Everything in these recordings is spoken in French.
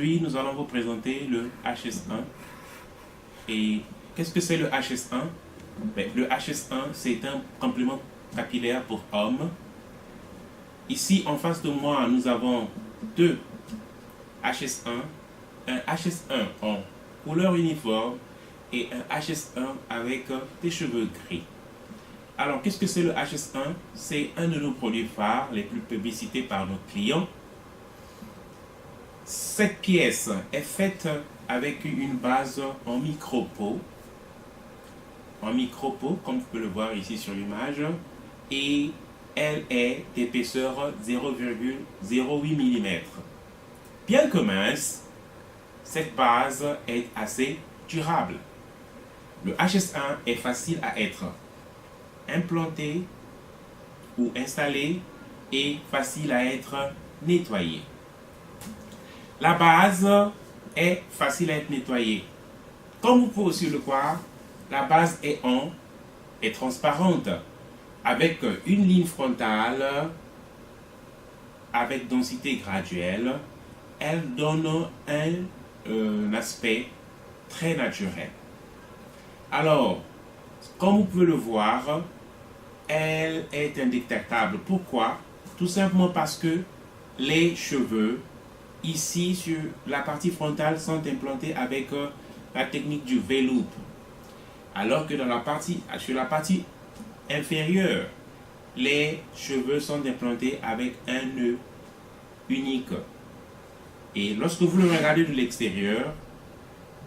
Aujourd'hui, nous allons vous présenter le HS1. Et qu'est-ce que c'est le HS1? Le HS1, c'est un complément capillaire pour hommes. Ici, en face de moi, nous avons deux HS1. Un HS1 en couleur uniforme et un HS1 avec des cheveux gris. Alors, qu'est-ce que c'est le HS1? C'est un de nos produits phares, les plus publicités par nos clients. Cette pièce est faite avec une base en micro-pot. En micro-pot, comme vous pouvez le voir ici sur l'image. Et elle est d'épaisseur 0,08 mm. Bien que mince, cette base est assez durable. Le HS1 est facile à être implanté ou installé et facile à être nettoyé. La base est facile à être nettoyée. Comme vous pouvez aussi le voir, la base est transparente avec une ligne frontale avec densité graduelle. Elle donne un aspect très naturel. Alors, comme vous pouvez le voir, elle est indétectable. Pourquoi? Tout simplement parce que les cheveux ici sur la partie frontale sont implantés avec la technique du V-loop. Alors que sur la partie inférieure, les cheveux sont implantés avec un nœud unique. Et lorsque vous le regardez de l'extérieur,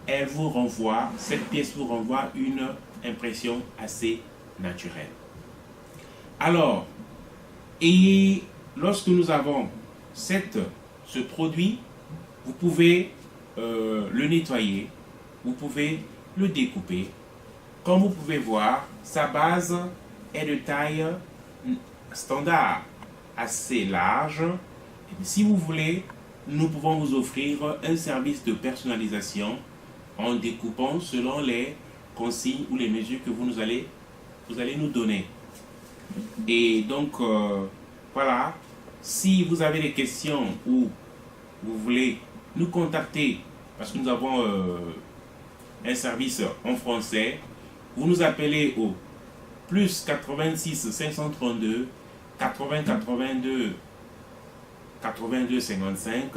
cette pièce vous renvoie une impression assez naturelle. Alors, et lorsque nous avons ce produit, vous pouvez le nettoyer, vous pouvez le découper. Comme vous pouvez voir, sa base est de taille standard, assez large. Et si vous voulez, nous pouvons vous offrir un service de personnalisation en découpant selon les consignes ou les mesures que vous allez nous donner. Et donc, voilà, si vous avez des questions ou vous voulez nous contacter, parce que nous avons un service en français, vous nous appelez au plus 86 532 80 82 82 55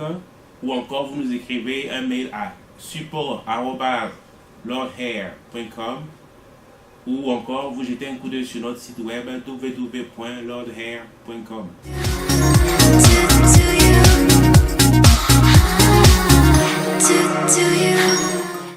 ou encore vous nous écrivez un mail à support@lordhair.com ou encore vous jetez un coup d'œil sur notre site web www.lordhair.com.